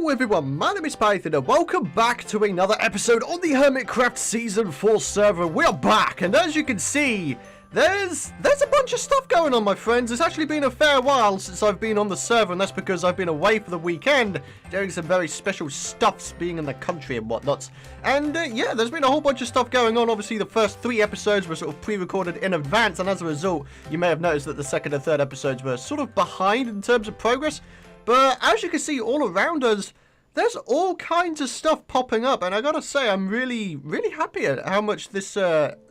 Hello everyone, my name is Python and welcome back to another episode on the Hermitcraft Season 4 server. We are back, and as you can see, there's a bunch of stuff going on, my friends. It's actually been a fair while since I've been on the server, and that's because I've been away for the weekend, doing some very special stuffs, being in the country and whatnot. And yeah, there's been a whole bunch of stuff going on. Obviously, the first 3 episodes were sort of pre-recorded in advance, and as a result, you may have noticed that the second and third episodes were sort of behind in terms of progress. But as you can see all around us, there's all kinds of stuff popping up, and I gotta say, I'm really happy at how much this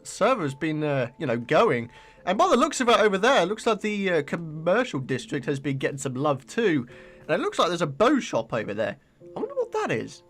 server's been, you know, going. And by the looks of it over there, it looks like the commercial district has been getting some love too. And it looks like there's a bow shop over there. I wonder what that is.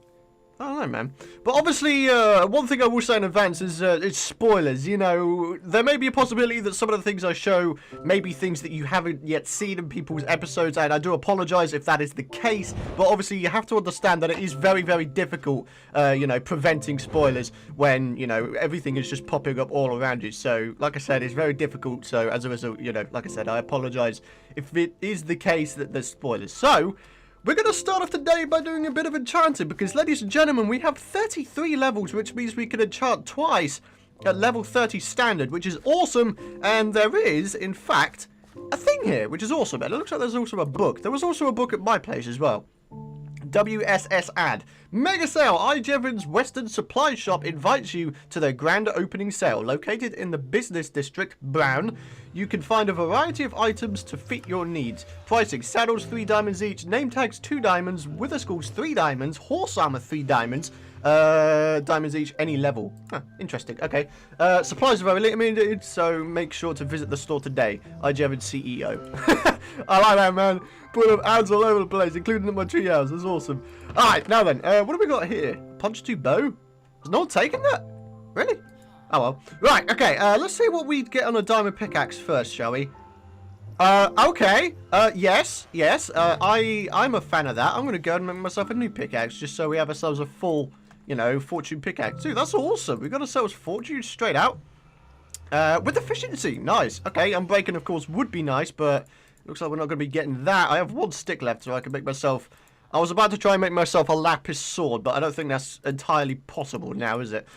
I don't know, man. But obviously, one thing I will say in advance is it's spoilers. You know, there may be a possibility that some of the things I show may be things that you haven't yet seen in people's episodes, and I do apologize if that is the case. But obviously, you have to understand that it is very difficult, you know, preventing spoilers when, you know, everything is just popping up all around you. So, like I said, it's very difficult. So, as a result, you know, like I said, I apologize if it is the case that there's spoilers. So, we're going to start off today by doing a bit of enchanting because, ladies and gentlemen, we have 33 levels, which means we can enchant twice at level 30 standard, which is awesome. And there is, in fact, a thing here, which is awesome. And it looks like there's also a book. There was also a book at my place as well. WSS ad. Mega sale. I. Jevons Western Supply Shop invites you to their grand opening sale. Located in the business district, Brown, you can find a variety of items to fit your needs. Pricing: saddles 3 diamonds each, name tags 2 diamonds, wither schools 3 diamonds, horse armor 3 diamonds, diamonds each, any level. Huh, interesting. Okay. Supplies are very limited, so make sure to visit the store today. I. Jevons CEO. I like that, man. Put up ads all over the place, including at my treehouse. That's awesome. Alright, now then, what have we got here? Punch 2 bow? Has no one taken that? Really? Oh well. Right, okay, let's see what we get on a diamond pickaxe first, shall we? Okay. Yes. I'm a fan of that. I'm gonna go and make myself a new pickaxe just so we have ourselves a full, you know, fortune pickaxe. Dude, that's awesome. We got ourselves fortune straight out. With efficiency. Nice. Okay, unbreaking, of course, would be nice, but looks like we're not going to be getting that. I have 1 stick left, so I can make myself... I was about to try and make myself a lapis sword, but I don't think that's entirely possible now, is it?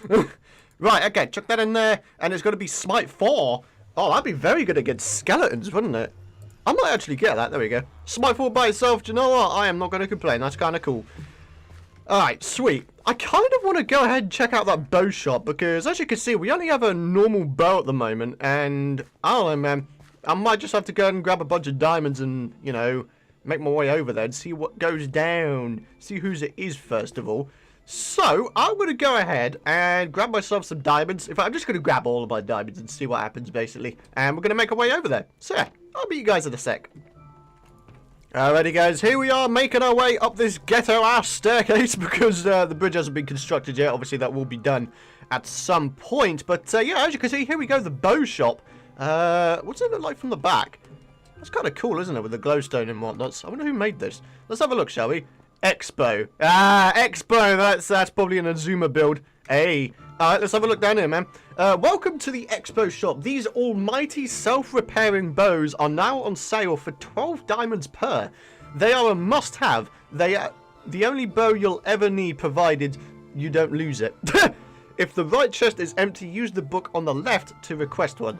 Right, okay, chuck that in there, and it's going to be smite 4. Oh, that'd be very good against skeletons, wouldn't it? I might actually get that. There we go. Smite 4 by itself. Do you know what? I am not going to complain. That's kind of cool. Alright, sweet. I kind of want to go ahead and check out that bow shop, because as you can see, we only have a normal bow at the moment, and I don't know, man. I might just have to go and grab a bunch of diamonds and, you know, make my way over there and see what goes down. See whose it is, first of all. So, I'm going to go ahead and grab myself some diamonds. In fact, I'm just going to grab all of my diamonds and see what happens, basically. And we're going to make our way over there. So, yeah, I'll meet you guys in a sec. Alrighty, guys, here we are making our way up this ghetto-ass staircase because the bridge hasn't been constructed yet. Obviously, that will be done at some point. But, yeah, as you can see, here we go, the bow shop. What's it look like from the back? That's kind of cool, isn't it, with the glowstone and whatnot. I wonder who made this. Let's have a look, shall we? Expo. Ah, Expo. That's probably an Azuma build. Hey. Alright, let's have a look down here, man. Welcome to the Expo shop. These almighty self-repairing bows are now on sale for 12 diamonds per. They are a must-have. They are the only bow you'll ever need, provided you don't lose it. If the right chest is empty, use the book on the left to request one.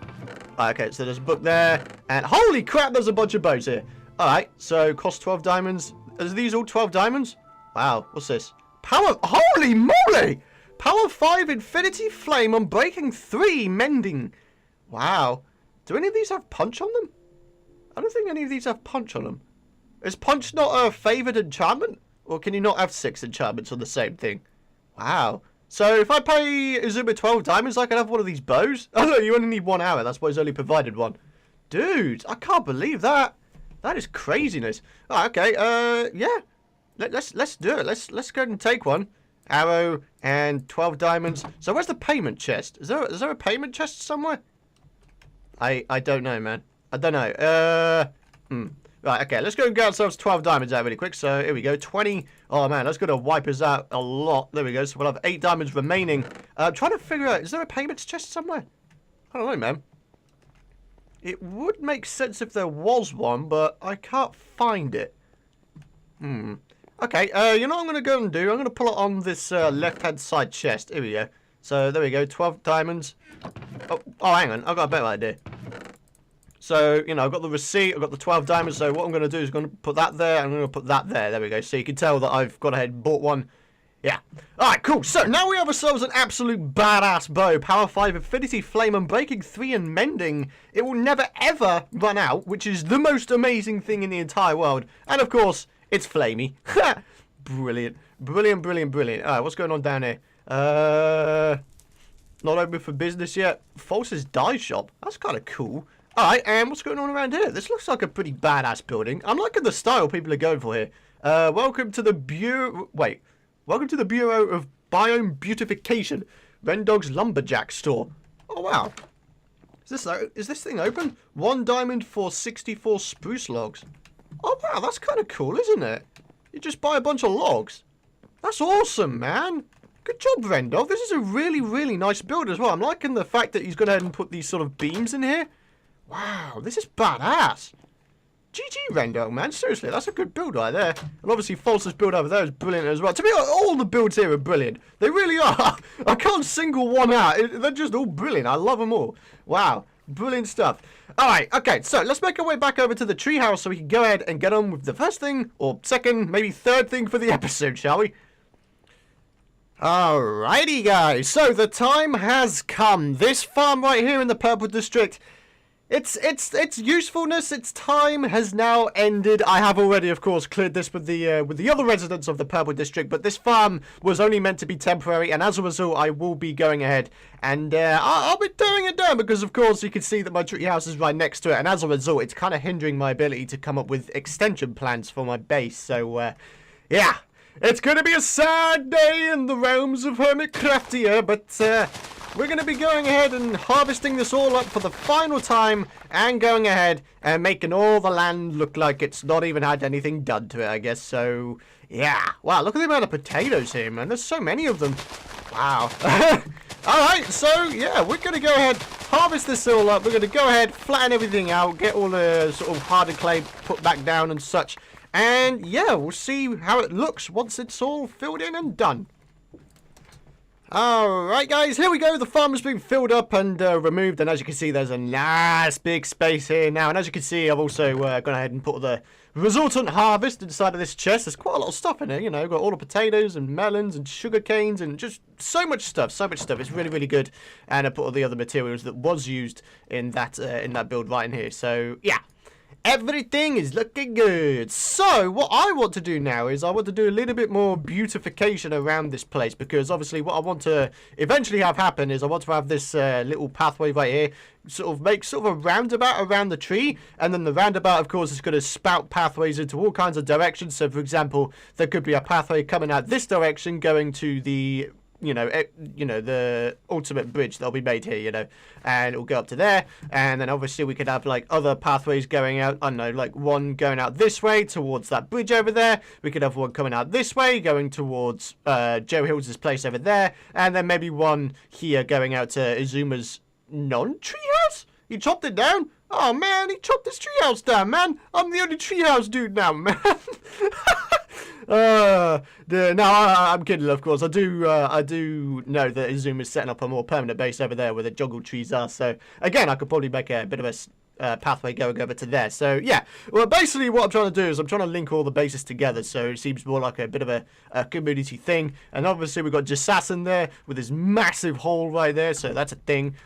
Okay, so there's a book there. And holy crap, there's a bunch of bows here. Alright, so cost 12 diamonds. Are these all 12 diamonds? Wow, what's this? Power... Holy moly! Power 5 Infinity Flame on Breaking 3 Mending. Wow. Do any of these have punch on them? I don't think any of these have punch on them. Is punch not a favoured enchantment? Or can you not have 6 enchantments on the same thing? Wow. So if I pay Azuma 12 diamonds, I can have one of these bows? Oh no, you only need 1 hour. That's why he's only provided one. Dude, I can't believe that. That is craziness. Oh, okay, yeah. Let's do it. Let's go and take one. Arrow and 12 diamonds. So where's the payment chest? Is there a payment chest somewhere? I don't know, man. I don't know. Right, okay, let's go and get ourselves 12 diamonds out really quick. So, here we go, 20. Oh, man, that's going to wipe us out a lot. There we go, so we'll have 8 diamonds remaining. I'm trying to figure out, is there a payments chest somewhere? I don't know, man. It would make sense if there was one, but I can't find it. Okay, you know what I'm going to go and do? I'm going to pull it on this left-hand side chest. Here we go. So, there we go. 12 diamonds. Oh, hang on. I've got a better idea. So, you know, I've got the receipt. I've got the 12 diamonds. So, what I'm going to do is I'm going to put that there. I'm going to put that there. There we go. So, you can tell that I've gone ahead and bought one. Yeah. Alright, cool. So, now we have ourselves an absolute badass bow. Power 5, Affinity, Flame, Unbreaking 3, and Mending. It will never, ever run out, which is the most amazing thing in the entire world. And, of course, it's flamey. Brilliant. Brilliant, brilliant, brilliant. Alright, what's going on down here? Not open for business yet. False's Dye Shop. That's kind of cool. Alright, and what's going on around here? This looks like a pretty badass building. I'm liking the style people are going for here. Welcome to the Bureau... Wait. Welcome to the Bureau of Biome Beautification. Rendog's Lumberjack Store. Oh, wow. Is this thing open? 1 diamond for 64 spruce logs. Oh, wow, that's kind of cool, isn't it? You just buy a bunch of logs. That's awesome, man. Good job, Rendog. This is a really, really nice build as well. I'm liking the fact that he's gone ahead and put these sort of beams in here. Wow, this is badass. GG, Rendog, man. Seriously, that's a good build right there. And obviously, False's build over there is brilliant as well. To be honest, all the builds here are brilliant. They really are. I can't single one out. They're just all brilliant. I love them all. Wow. Brilliant stuff. Alright, okay, so let's make our way back over to the treehouse so we can go ahead and get on with the first thing, or second, maybe third thing for the episode, shall we? Alrighty, guys. So the time has come. This farm right here in the Purple District, its usefulness, its time has now ended. I have already, of course, cleared this with the other residents of the Purple District, but this farm was only meant to be temporary, and as a result, I will be going ahead and I'll be tearing it down because, of course, you can see that my treehouse is right next to it, and as a result, it's kind of hindering my ability to come up with extension plans for my base. So, yeah. It's going to be a sad day in the realms of Hermitcraftia, but we're going to be going ahead and harvesting this all up for the final time and going ahead and making all the land look like it's not even had anything done to it, I guess. So, yeah. Wow, look at the amount of potatoes here, man. There's so many of them. Wow. Alright, so, yeah, we're going to go ahead, harvest this all up. We're going to go ahead, flatten everything out, get all the sort of hardened clay put back down and such. And, yeah, we'll see how it looks once it's all filled in and done. Alright, guys, here we go. The farm has been filled up and removed. And as you can see, there's a nice big space here now. And as you can see, I've also gone ahead and put the resultant harvest inside of this chest. There's quite a lot of stuff in here, you know. Got all the potatoes and melons and sugar canes and just so much stuff. So much stuff. It's really, really good. And I put all the other materials that was used in that build right in here. So, yeah. Everything is looking good. So, what I want to do now is I want to do a little bit more beautification around this place, because obviously what I want to eventually have happen is I want to have this little pathway right here, sort of make sort of a roundabout around the tree, and then the roundabout, of course, is going to spout pathways into all kinds of directions. So, for example, there could be a pathway coming out this direction going to the the ultimate bridge that'll be made here, you know, and it'll go up to there, and then obviously we could have like other pathways going out. I don't know, like one going out this way towards that bridge over there. We could have one coming out this way going towards Joe Hills' place over there, and then maybe one here going out to Izuma's non-treehouse. He chopped it down. Oh man, he chopped his treehouse down, man. I'm the only treehouse dude now, man. No, I'm kidding, of course. I do know that Izuma's setting up a more permanent base over there where the jungle trees are. So, again, I could probably make a bit of a pathway going over to there. So, yeah. Well, basically what I'm trying to do is I'm trying to link all the bases together, so it seems more like a bit of a community thing. And obviously we've got Jasassin there with his massive hole right there, so that's a thing.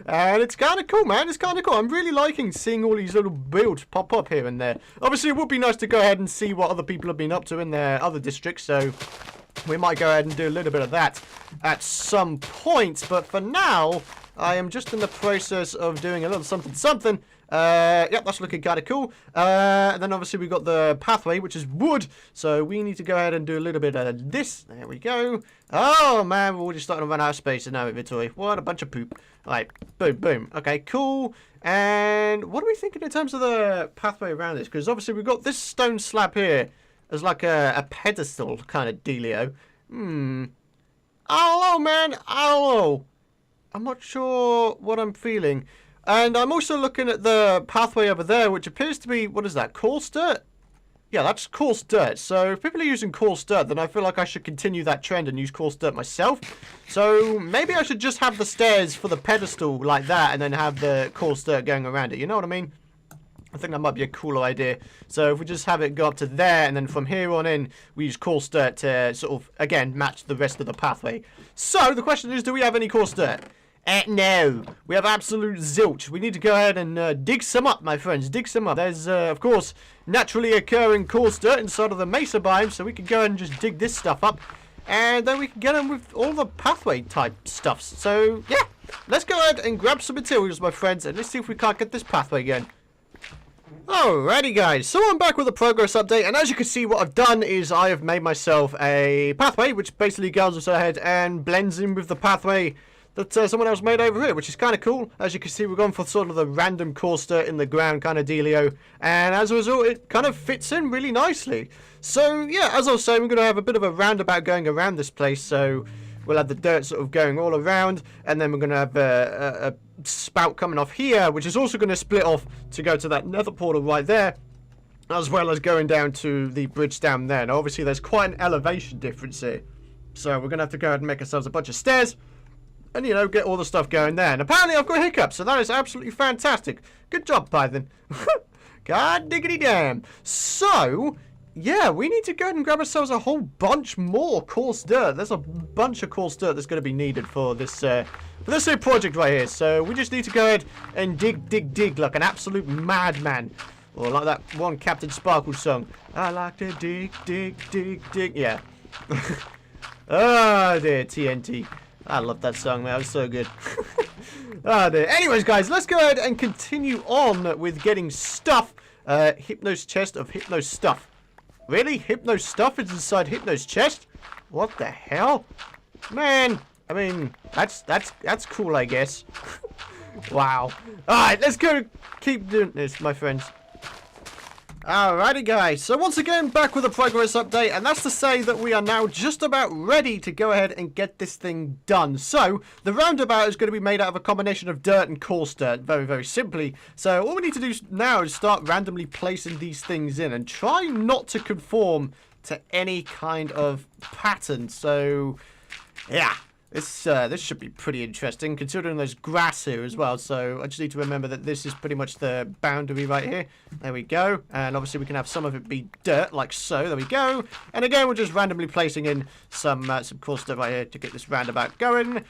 And it's kind of cool, man. It's kind of cool. I'm really liking seeing all these little builds pop up here and there. Obviously, it would be nice to go ahead and see what other people have been up to in their other districts, so we might go ahead and do a little bit of that at some point. But for now, I am just in the process of doing a little something. Yep, that's looking kind of cool. And then obviously we've got the pathway, which is wood. So we need to go ahead and do a little bit of this. There we go. Oh, man, we're already starting to run out of space in our inventory. What a bunch of poop. All right, boom, boom. Okay, cool. And what are we thinking in terms of the pathway around this? Because obviously we've got this stone slab here as like a pedestal kind of dealio. Oh, man. Oh. I'm not sure what I'm feeling. And I'm also looking at the pathway over there, which appears to be, what is that, coarse dirt? Yeah, that's coarse dirt. So if people are using coarse dirt, then I feel like I should continue that trend and use coarse dirt myself. So maybe I should just have the stairs for the pedestal like that and then have the coarse dirt going around it. You know what I mean? I think that might be a cooler idea. So if we just have it go up to there, and then from here on in, we use coarse dirt to sort of, again, match the rest of the pathway. So the question is, do we have any coarse dirt? No. We have absolute zilch. We need to go ahead and dig some up, my friends. Dig some up. There's, of course, naturally occurring coarse dirt inside of the mesa biome, so we can go ahead and just dig this stuff up. And then we can get on with all the pathway type stuffs. So, yeah. Let's go ahead and grab some materials, my friends, and let's see if we can't get this pathway going. Alrighty guys, so I'm back with a progress update, and as you can see, what I've done is I have made myself a pathway which basically goes us ahead and blends in with the pathway that someone else made over here, which is kind of cool. As you can see, we're going for sort of the random coarse dirt in the ground kind of dealio, and as a result it kind of fits in really nicely. So yeah, as I was saying, we're going to have a bit of a roundabout going around this place, so we'll have the dirt sort of going all around, and then we're going to have a spout coming off here, which is also going to split off to go to that nether portal right there, as well as going down to the bridge down there. Now, obviously, there's quite an elevation difference here, so we're going to have to go ahead and make ourselves a bunch of stairs, and, you know, get all the stuff going there. And apparently, I've got hiccups, so that is absolutely fantastic. Good job, Python. God diggity damn. So yeah, we need to go ahead and grab ourselves a whole bunch more coarse dirt. There's a bunch of coarse dirt that's going to be needed for this project right here. So we just need to go ahead and dig like an absolute madman. Or like that one Captain Sparkle song. I like to dig. Yeah. Oh dear, TNT. I love that song, man. It was so good. Oh dear. Anyways, guys, let's go ahead and continue on with getting stuff. Hypno's chest of Hypno's stuff. Really? Hypno's stuff is inside Hypno's chest? What the hell? Man, I mean, that's cool, I guess. Wow. Alright, let's go keep doing this, my friends. Alrighty, guys. So once again, back with a progress update, and that's to say that we are now just about ready to go ahead and get this thing done. So the roundabout is going to be made out of a combination of dirt and coarse dirt, very, very simply. So all we need to do now is start randomly placing these things in and try not to conform to any kind of pattern. So yeah. This should be pretty interesting, considering there's grass here as well. So I just need to remember that this is pretty much the boundary right here. There we go. And obviously we can have some of it be dirt, like so. There we go. And again, we're just randomly placing in some coarse dirt right here to get this roundabout going.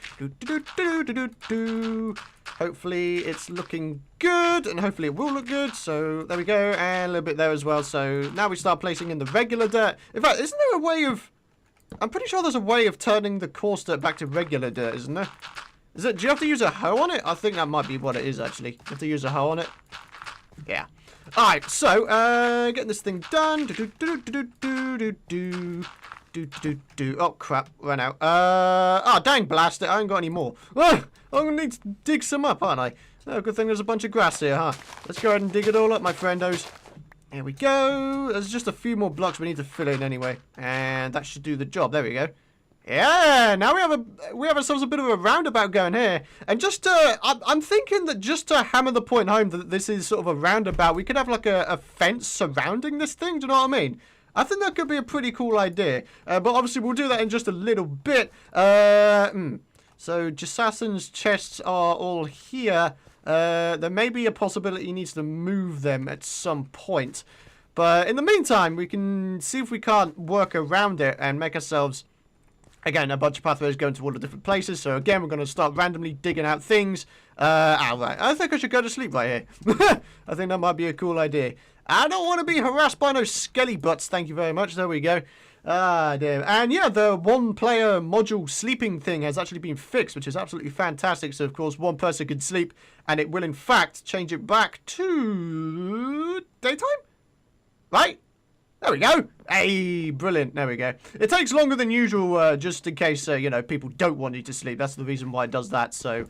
Hopefully it's looking good, and hopefully it will look good. So there we go, and a little bit there as well. So now we start placing in the regular dirt. In fact, isn't there a way of... I'm pretty sure there's a way of turning the coarse dirt back to regular dirt, isn't there? Do you have to use a hoe on it? I think that might be what it is, actually. You have to use a hoe on it. Yeah. Alright, so, getting this thing done. Oh, crap. Ran out. Oh, dang, blast it. I ain't got any more. I'm going to need to dig some up, aren't I? Oh, good thing there's a bunch of grass here, huh? Let's go ahead and dig it all up, my friendos. Here we go. There's just a few more blocks we need to fill in anyway, and that should do the job. There we go. Yeah, now we have ourselves a bit of a roundabout going here, and just I'm thinking that just to hammer the point home that this is sort of a roundabout, we could have like a fence surrounding this thing. Do you know what I mean? I think that could be a pretty cool idea, but obviously we'll do that in just a little bit. So Jasassin's chests are all here. There may be a possibility he needs to move them at some point. But in the meantime, we can see if we can't work around it and make ourselves, again, a bunch of pathways going to all the different places. So again, we're going to start randomly digging out things. Right. I think I should go to sleep right here. I think that might be a cool idea. I don't want to be harassed by no skelly butts. Thank you very much. There we go. Ah, damn. And yeah, the one-player module sleeping thing has actually been fixed, which is absolutely fantastic. So, of course, one person can sleep, and it will, in fact, change it back to daytime? Right? There we go. Hey, brilliant. There we go. It takes longer than usual, just in case, you know, people don't want you to sleep. That's the reason why it does that. So,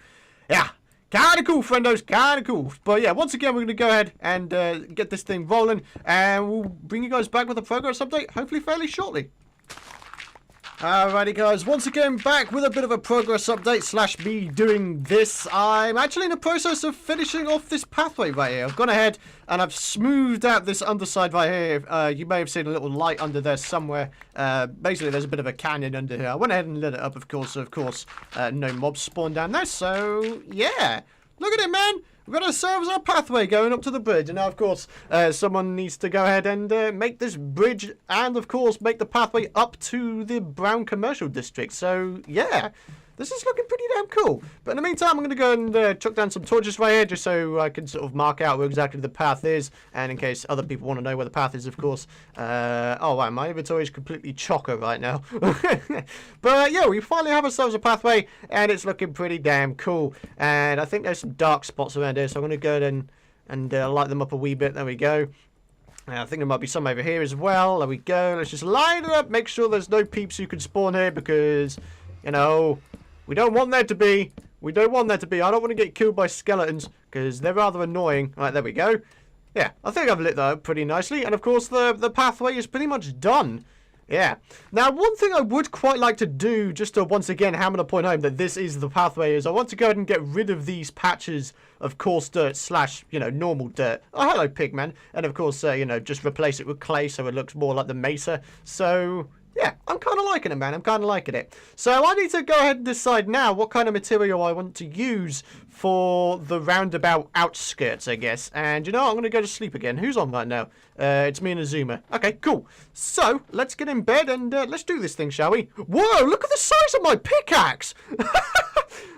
yeah. Kind of cool, friendos. Kind of cool. But yeah, once again, we're going to go ahead and get this thing rolling. And we'll bring you guys back with a progress update, hopefully fairly shortly. Alrighty guys, once again back with a bit of a progress update slash me doing this. I'm actually in the process of finishing off this pathway right here. I've gone ahead and I've smoothed out this underside right here. You may have seen a little light under there somewhere. Basically there's a bit of a canyon under here. I went ahead and lit it up, of course, no mobs spawned down there. So yeah, look at it, man. We've got ourselves our pathway going up to the bridge. And now, of course, someone needs to go ahead and make this bridge and, of course, make the pathway up to the Brown Commercial District. So, yeah, this is looking pretty damn cool. But in the meantime, I'm going to go and chuck down some torches right here just so I can sort of mark out where exactly the path is. And in case other people want to know where the path is, of course. Oh, wow, my inventory is completely chocker right now. But, yeah, we finally have ourselves a pathway, and it's looking pretty damn cool. And I think there's some dark spots around here, so I'm going to go ahead and light them up a wee bit. There we go. I think there might be some over here as well. There we go. Let's just line it up. Make sure there's no peeps who can spawn here because, you know, we don't want there to be. We don't want there to be. I don't want to get killed by skeletons because they're rather annoying. Right, there we go. Yeah, I think I've lit that up pretty nicely. And, of course, the pathway is pretty much done. Yeah. Now, one thing I would quite like to do, just to once again hammer the point home that this is the pathway, is I want to go ahead and get rid of these patches of coarse dirt slash, you know, normal dirt. Oh, hello, pigman. And, of course, you know, just replace it with clay so it looks more like the mesa. So, yeah, I'm kind of liking it, man. I'm kind of liking it. So I need to go ahead and decide now what kind of material I want to use for the roundabout outskirts, I guess. And, you know, I'm going to go to sleep again. Who's on right now? It's me and Azuma. Okay, cool. So, let's get in bed and let's do this thing, shall we? Whoa, look at the size of my pickaxe!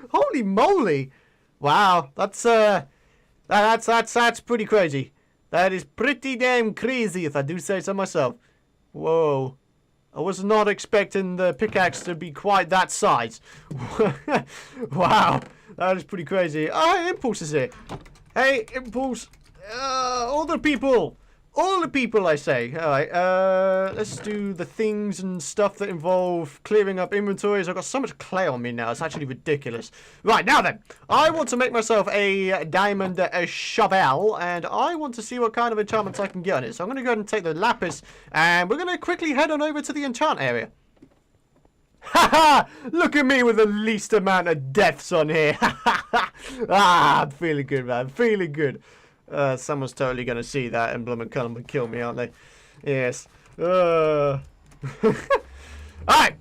Holy moly! Wow, that's pretty crazy. That is pretty damn crazy, if I do say so myself. Whoa. I was not expecting the pickaxe to be quite that size. Wow, that is pretty crazy. Oh, hey, Impulse is here. Hey, Impulse. All the people, I say. All right, let's do the things and stuff that involve clearing up inventories. I've got so much clay on me now. It's actually ridiculous. Right, now then. I want to make myself a diamond shovel, and I want to see what kind of enchantments I can get on it. So I'm going to go ahead and take the lapis, and we're going to quickly head on over to the enchant area. Haha! Look at me with the least amount of deaths on here. I'm feeling good, man. I'm feeling good. Someone's totally going to see that and bloom and come and kill me, aren't they? Yes. Alright,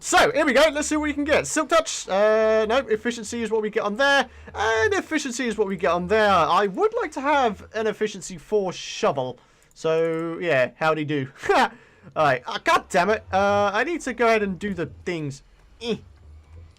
so here we go. Let's see what we can get. Silk touch. No, efficiency is what we get on there. And efficiency is what we get on there. I would like to have an efficiency 4 shovel. So, yeah, howdy do. Alright, god damn it. I need to go ahead and do the things.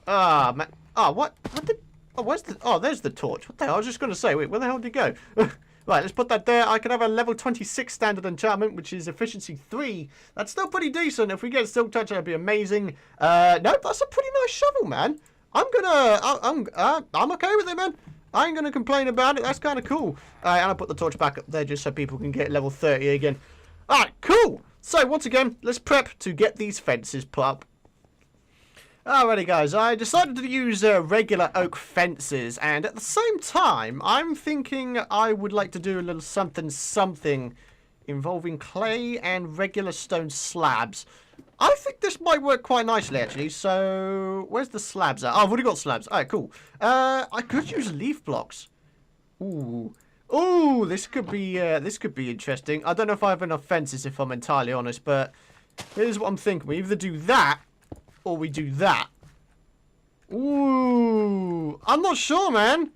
Ah, man. Oh, what? What the? Oh, where's the? Oh, there's the torch. What the hell? I was just going to say, wait, where the hell did it go? Right, let's put that there. I can have a level 26 standard enchantment, which is efficiency 3. That's still pretty decent. If we get silk touch, that'd be amazing. Nope, that's a pretty nice shovel, man. I'm okay with it, man. I ain't gonna complain about it. That's kind of cool. And I'll put the torch back up there just so people can get level 30 again. Alright, cool. So, once again, let's prep to get these fences put up. Alrighty guys, I decided to use regular oak fences, and at the same time, I'm thinking I would like to do a little something involving clay and regular stone slabs. I think this might work quite nicely actually, so where's the slabs at? Oh, I've already got slabs. Alright, cool. I could use leaf blocks. Ooh. Ooh, this could be interesting. I don't know if I have enough fences if I'm entirely honest, but here's what I'm thinking. We either do that or we do that. Ooh. I'm not sure, man.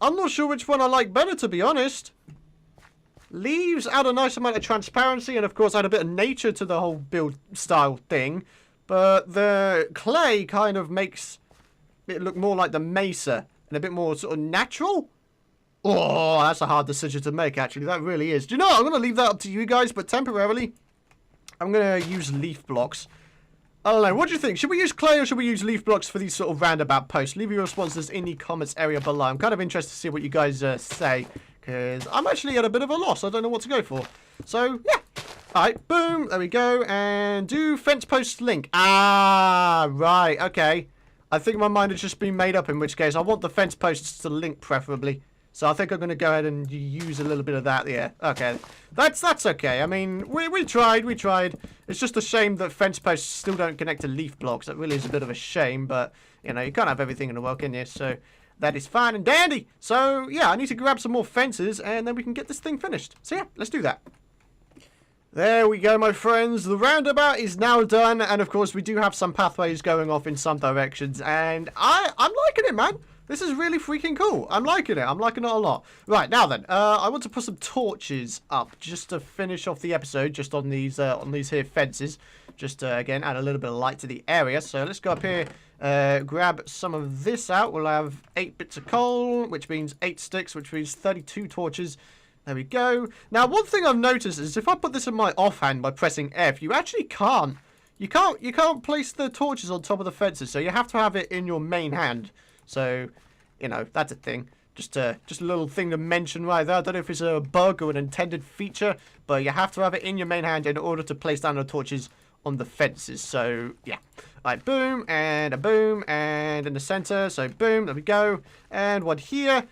I'm not sure which one I like better, to be honest. Leaves add a nice amount of transparency and, of course, add a bit of nature to the whole build style thing. But the clay kind of makes it look more like the mesa and a bit more sort of natural. Oh, that's a hard decision to make, actually. That really is. Do you know what? I'm going to leave that up to you guys, but temporarily, I'm going to use leaf blocks. I don't know. What do you think? Should we use clay or should we use leaf blocks for these sort of roundabout posts? Leave your responses in the comments area below. I'm kind of interested to see what you guys say, because I'm actually at a bit of a loss. I don't know what to go for. So, yeah. Alright, boom. There we go. And do fence post link. Ah, right. Okay. I think my mind has just been made up, in which case I want the fence posts to link, preferably. So I think I'm going to go ahead and use a little bit of that. Yeah, okay. That's okay. I mean, we tried. It's just a shame that fence posts still don't connect to leaf blocks. That really is a bit of a shame, but, you know, you can't have everything in the world, can you? So that is fine and dandy. So, yeah, I need to grab some more fences, and then we can get this thing finished. So, yeah, let's do that. There we go, my friends. The roundabout is now done, and, of course, we do have some pathways going off in some directions, and I'm liking it, man. This is really freaking cool. I'm liking it. I'm liking it a lot. Right, now then, I want to put some torches up just to finish off the episode, just on these here fences. Just, again, add a little bit of light to the area. So let's go up here, grab some of this out. We'll have 8 bits of coal, which means 8 sticks, which means 32 torches. There we go. Now, one thing I've noticed is if I put this in my offhand by pressing F, you actually can't. You can't place the torches on top of the fences, so you have to have it in your main hand. So, you know, that's a thing. Just a little thing to mention right there. I don't know if it's a bug or an intended feature, but you have to have it in your main hand in order to place down the torches on the fences. So, yeah. Right, boom, and in the center. So, boom, there we go. And one here,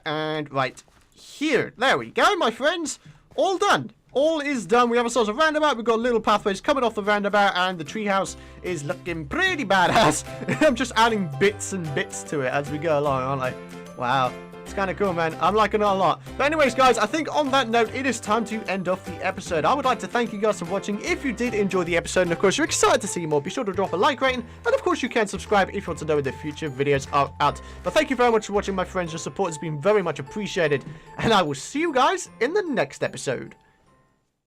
and right here. There we go, my friends. All done. All is done. We have ourselves a roundabout. We've got little pathways coming off the roundabout, and the treehouse is looking pretty badass. I'm just adding bits and bits to it as we go along, aren't I? Wow. It's kind of cool, man. I'm liking it a lot. But anyways, guys, I think on that note, it is time to end off the episode. I would like to thank you guys for watching. If you did enjoy the episode, and of course you're excited to see more, be sure to drop a like rating. And of course you can subscribe if you want to know when the future videos are out. But thank you very much for watching, my friends. Your support has been very much appreciated. And I will see you guys in the next episode.